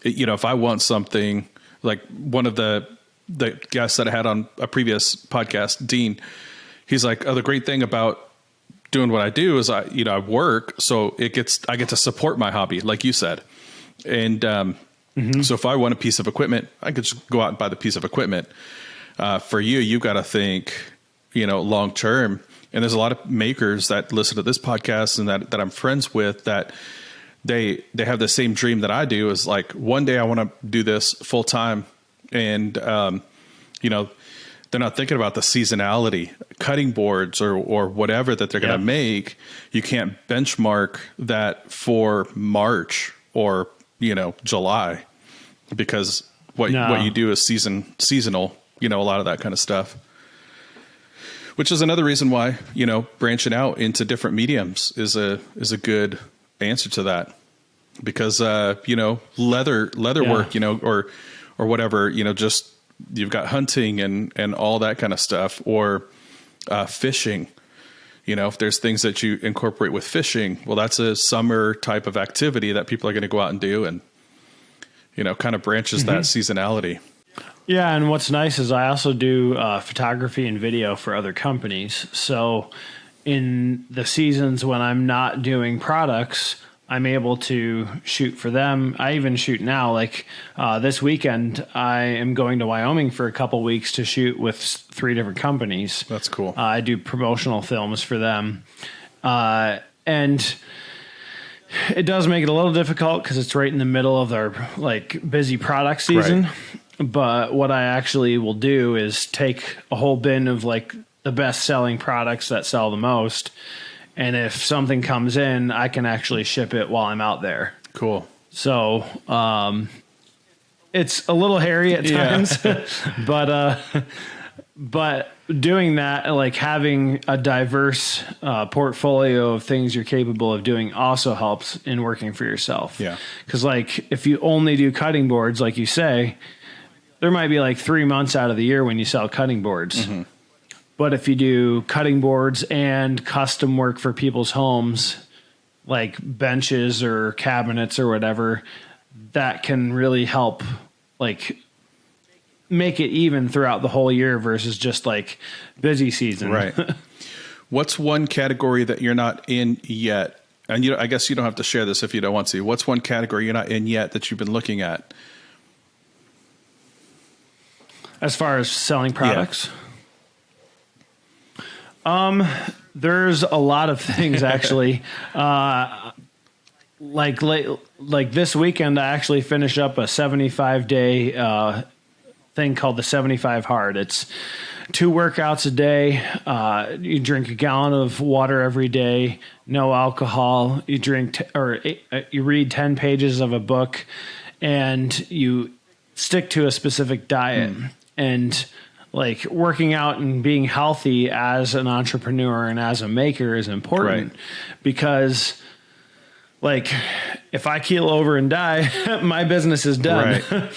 Speaker 1: if I want something, like one of the guests that I had on a previous podcast, Dean, he's like, oh, the great thing about doing what I do is I work, so I get to support my hobby, like you said. And so if I want a piece of equipment, I could just go out and buy the piece of equipment. For you've got to think, long term. And there's a lot of makers that listen to this podcast and that I'm friends with, that they have the same dream that I do, is like, one day I want to do this full time. And, they're not thinking about the seasonality, cutting boards or whatever that they're going to make. You can't benchmark that for March or, July, because what you do is seasonal, a lot of that kind of stuff, which is another reason why, branching out into different mediums is a good answer to that, because, leather work, or whatever, just, you've got hunting and all that kind of stuff, or fishing. If there's things that you incorporate with fishing, well, that's a summer type of activity that people are going to go out and do, and kind of branches that seasonality.
Speaker 2: Yeah, and what's nice is I also do photography and video for other companies. So in the seasons when I'm not doing products, I'm able to shoot for them. I even shoot now. Like this weekend, I am going to Wyoming for a couple weeks to shoot with 3 different companies.
Speaker 1: That's cool.
Speaker 2: I do promotional films for them. And it does make it a little difficult because it's right in the middle of our like busy product season.
Speaker 1: Right.
Speaker 2: But what I actually will do is take a whole bin of like the best selling products that sell the most. And if something comes in, I can actually ship it while I'm out there.
Speaker 1: Cool.
Speaker 2: So, it's a little hairy at times, but doing that, like having a diverse portfolio of things you're capable of doing also helps in working for yourself.
Speaker 1: Yeah.
Speaker 2: Because like if you only do cutting boards, like you say, there might be like 3 months out of the year when you sell cutting boards. Mm-hmm. But if you do cutting boards and custom work for people's homes, like benches or cabinets or whatever, that can really help like make it even throughout the whole year versus just like busy season.
Speaker 1: Right. What's one category that you're not in yet? And I guess you don't have to share this if you don't want to. What's one category you're not in yet that you've been looking at?
Speaker 2: As far as selling products? There's a lot of things actually. Like this weekend, I actually finished up a 75-day thing called the 75 Hard. It's 2 workouts a day. You drink a gallon of water every day. No alcohol. You drink you read 10 pages of a book, and you stick to a specific diet. And like working out and being healthy as an entrepreneur and as a maker is important, because like if I keel over and die, my business is done. Right.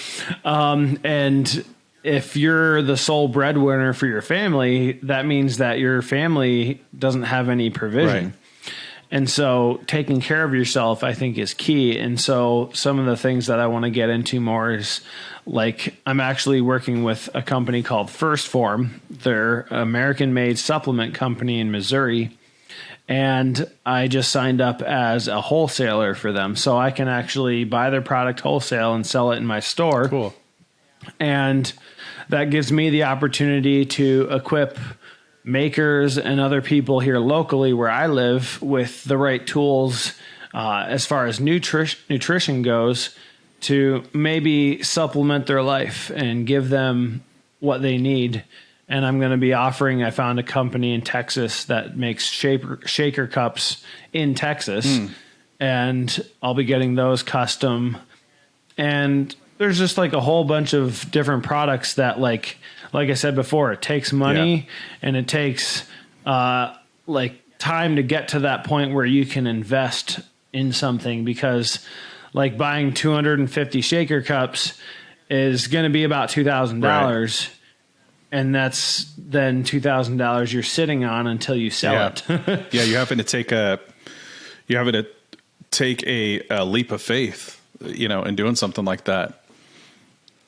Speaker 2: And if you're the sole breadwinner for your family, that means that your family doesn't have any provision. Right. And so taking care of yourself, I think, is key. And so some of the things that I want to get into more is like I'm actually working with a company called First Form. They're an American-made supplement company in Missouri. And I just signed up as a wholesaler for them. So I can actually buy their product wholesale and sell it in my store.
Speaker 1: Cool.
Speaker 2: And that gives me the opportunity to equip makers and other people here locally where I live with the right tools as far as nutrition goes to maybe supplement their life and give them what they need. And I'm going to be offering, I found a company in Texas that makes shaker cups in Texas, and I'll be getting those custom. And there's just like a whole bunch of different products that like I said before, it takes money and it takes like time to get to that point where you can invest in something, because like buying 250 shaker cups is going to be about $2,000. Right. And that's then $2,000 you're sitting on until you sell it.
Speaker 1: Yeah, you're having to take a leap of faith, in doing something like that.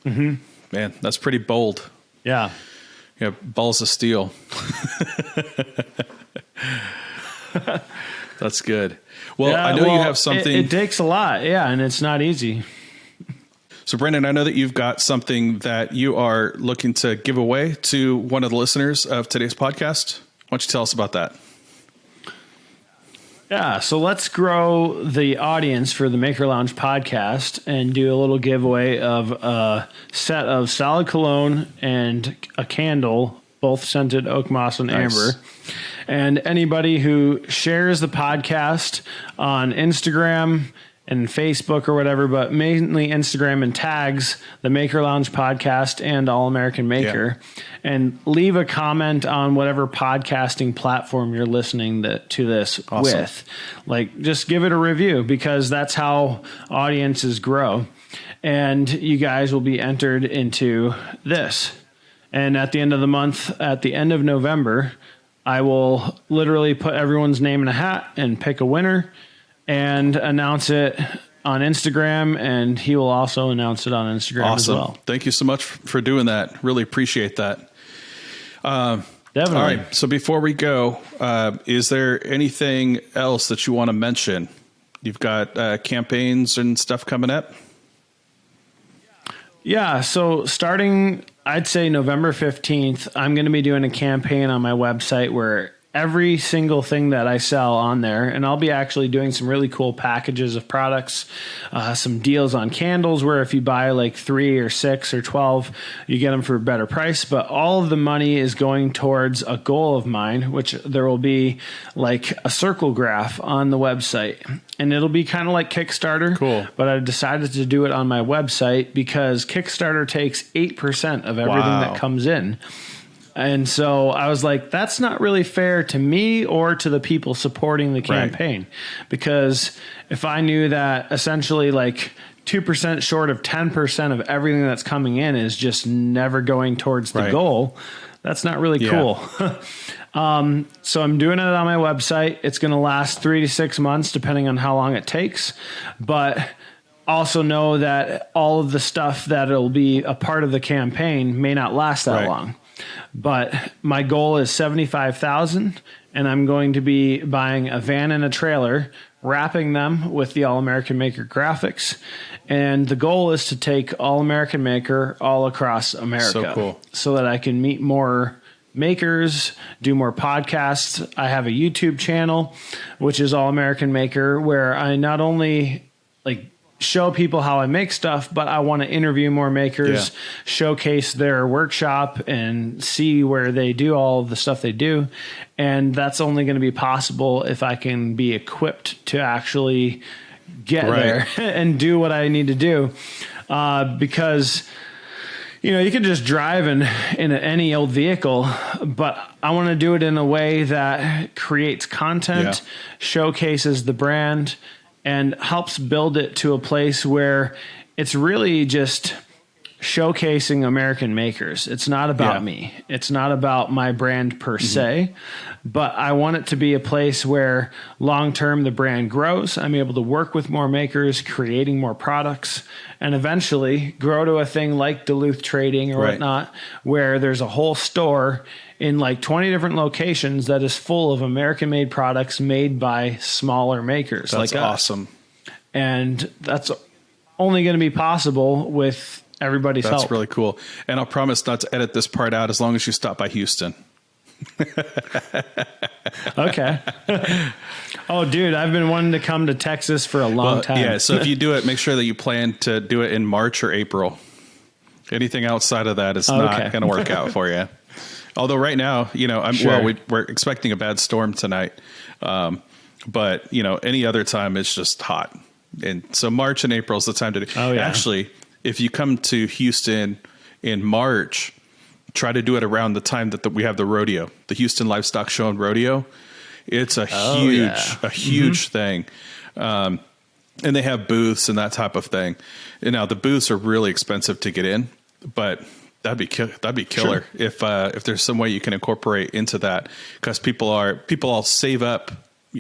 Speaker 1: Mm-hmm. Man, that's pretty bold.
Speaker 2: Yeah.
Speaker 1: Yeah, balls of steel. That's good. Well, I know you have something.
Speaker 2: It takes a lot, and it's not easy.
Speaker 1: So, Brendan, I know that you've got something that you are looking to give away to one of the listeners of today's podcast. Why don't you tell us about that?
Speaker 2: Yeah, so let's grow the audience for the Maker Lounge podcast and do a little giveaway of a set of solid cologne and a candle, both scented oak moss and amber. And anybody who shares the podcast on Instagram and Facebook or whatever, but mainly Instagram, and tags the Maker Lounge podcast and All American Maker, and leave a comment on whatever podcasting platform you're listening to this with. Like, just give it a review, because that's how audiences grow. And you guys will be entered into this. And at the end of the month, at the end of November, I will literally put everyone's name in a hat and pick a winner and announce it on Instagram, and he will also announce it on Instagram as well.
Speaker 1: Thank you so much for doing that. Really appreciate that.
Speaker 2: Definitely.
Speaker 1: All right. So before we go, is there anything else that you want to mention? You've got campaigns and stuff coming up?
Speaker 2: Yeah. So starting, I'd say November 15th, I'm going to be doing a campaign on my website where every single thing that I sell on there. And I'll be actually doing some really cool packages of products, some deals on candles where if you buy like 3 or 6 or 12, you get them for a better price. But all of the money is going towards a goal of mine, which there will be like a circle graph on the website. And it'll be kind of like Kickstarter.
Speaker 1: Cool.
Speaker 2: But I decided to do it on my website because Kickstarter takes 8% of everything that comes in. And so I was like, that's not really fair to me or to the people supporting the campaign. Right. Because if I knew that essentially like 2% short of 10% of everything that's coming in is just never going towards the goal, that's not really cool. So I'm doing it on my website. It's going to last 3 to 6 months, depending on how long it takes. But also know that all of the stuff that'll be a part of the campaign may not last that long. But my goal is 75,000, and I'm going to be buying a van and a trailer, wrapping them with the All American Maker graphics. And the goal is to take All American Maker all across America, so that I can meet more makers, do more podcasts. I have a YouTube channel, which is All American Maker, where I not only like show people how I make stuff, but I want to interview more makers, showcase their workshop and see where they do all of the stuff they do. And that's only going to be possible if I can be equipped to actually get there and do what I need to do. Because, you know, you can just drive in any old vehicle, but I want to do it in a way that creates content, showcases the brand, and helps build it to a place where it's really just showcasing American makers. It's not about me. It's not about my brand per se, but I want it to be a place where long-term the brand grows. I'm able to work with more makers, creating more products, and eventually grow to a thing like Duluth Trading or whatnot, where there's a whole store in like 20 different locations that is full of American-made products made by smaller makers.
Speaker 1: That's
Speaker 2: like
Speaker 1: awesome.
Speaker 2: And that's only going to be possible with everybody's help.
Speaker 1: That's really cool. And I'll promise not to edit this part out as long as you stop by Houston.
Speaker 2: Okay. Oh, dude, I've been wanting to come to Texas for a long time.
Speaker 1: Yeah, so if you do it, make sure that you plan to do it in March or April. Anything outside of that is not going to work out for you. Although right now, you know, we're expecting a bad storm tonight. But, you know, any other time it's just hot. And so March and April is the time to do. Oh, yeah. Actually, if you come to Houston in March, try to do it around the time that we have the rodeo, the Houston Livestock Show and Rodeo. It's a huge thing. And they have booths and that type of thing. And now the booths are really expensive to get in, but that'd be killer if there's some way you can incorporate into that, because people all save up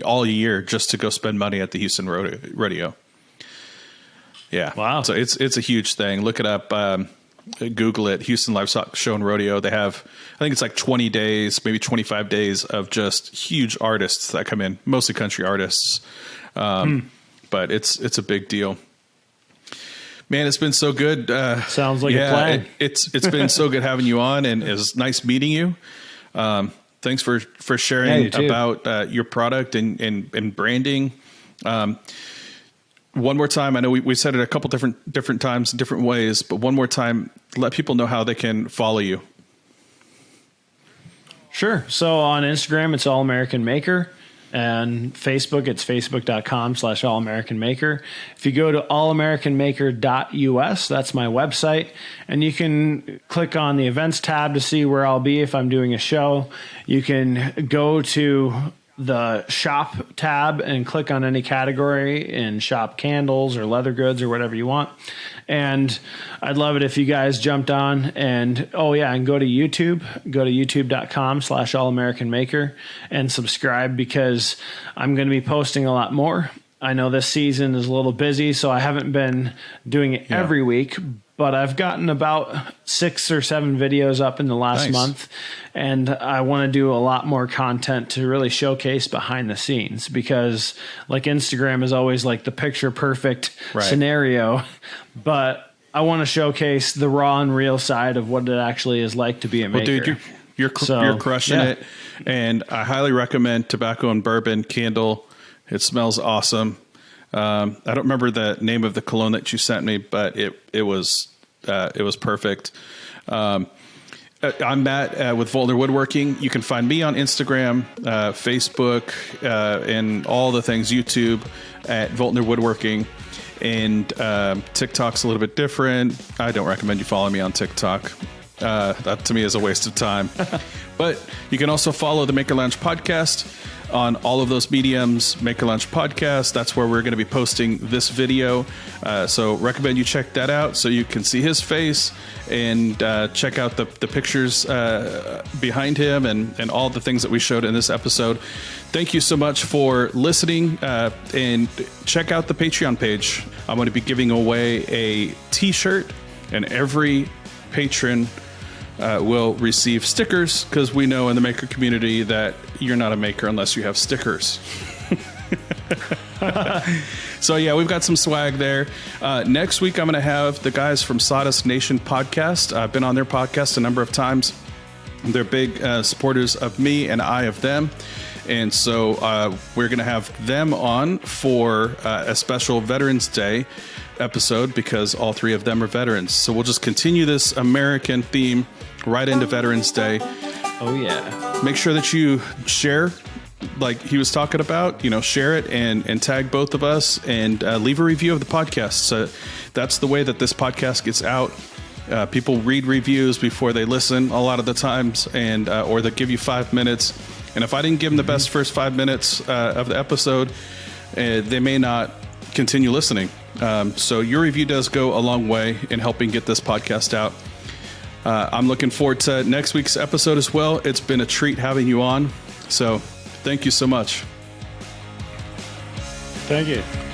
Speaker 1: all year just to go spend money at the Houston rodeo. Yeah. Wow. So it's a huge thing. Look it up. Google it, Houston Livestock Show and Rodeo. They have, I think it's like 20 days, maybe 25 days of just huge artists that come in, mostly country artists. But it's a big deal. Man, it's been so good.
Speaker 2: Sounds like a plan.
Speaker 1: It's been so good having you on, and it was nice meeting you. Thanks for sharing about your product and branding. One more time, I know we said it a couple different times, different ways, but one more time, let people know how they can follow you.
Speaker 2: Sure. So on Instagram, it's All American Maker. And Facebook, it's facebook.com/allamericanmaker. If you go to allamericanmaker.us, that's my website, and you can click on the events tab to see where I'll be if I'm doing a show. You can go to the shop tab and click on any category and shop candles or leather goods or whatever you want. And I'd love it if you guys jumped on and go to YouTube, go to youtube.com/allamericanmaker and subscribe, because I'm going to be posting a lot more. I know this season is a little busy, so I haven't been doing it every week, but I've gotten about 6 or 7 videos up in the last month, and I want to do a lot more content to really showcase behind the scenes, because like Instagram is always like the picture perfect scenario, but I want to showcase the raw and real side of what it actually is like to be a maker.
Speaker 1: Well, dude, You're crushing it. And I highly recommend Tobacco and Bourbon Candle. It smells awesome. I don't remember the name of the cologne that you sent me, but it was perfect. I'm Matt with Voeltner Woodworking. You can find me on Instagram, Facebook, and all the things, YouTube at Voeltner Woodworking. And TikTok's a little bit different. I don't recommend you follow me on TikTok. That to me is a waste of time. But you can also follow the Maker Lounge podcast on all of those mediums. Maker Lounge podcast, that's where we're going to be posting this video. So recommend you check that out so you can see his face and check out the pictures behind him and all the things that we showed in this episode. Thank you so much for listening, and check out the Patreon page. I'm going to be giving away a t-shirt, and every patron will receive stickers, because we know in the maker community that you're not a maker unless you have stickers. So yeah, we've got some swag there. Next week, I'm going to have the guys from Sawdust Nation podcast. I've been on their podcast a number of times. They're big supporters of me, and I of them. And so we're going to have them on for a special Veterans Day episode, because all three of them are veterans. So we'll just continue this American theme right into Veterans Day.
Speaker 2: Oh yeah.
Speaker 1: Make sure that you share, like he was talking about, share it and tag both of us, and leave a review of the podcast. So that's the way that this podcast gets out. People read reviews before they listen a lot of the times, and or they give you 5 minutes. And if I didn't give them the best first 5 minutes of the episode, they may not continue listening. So your review does go a long way in helping get this podcast out. I'm looking forward to next week's episode as well. It's been a treat having you on. So thank you so much.
Speaker 2: Thank you.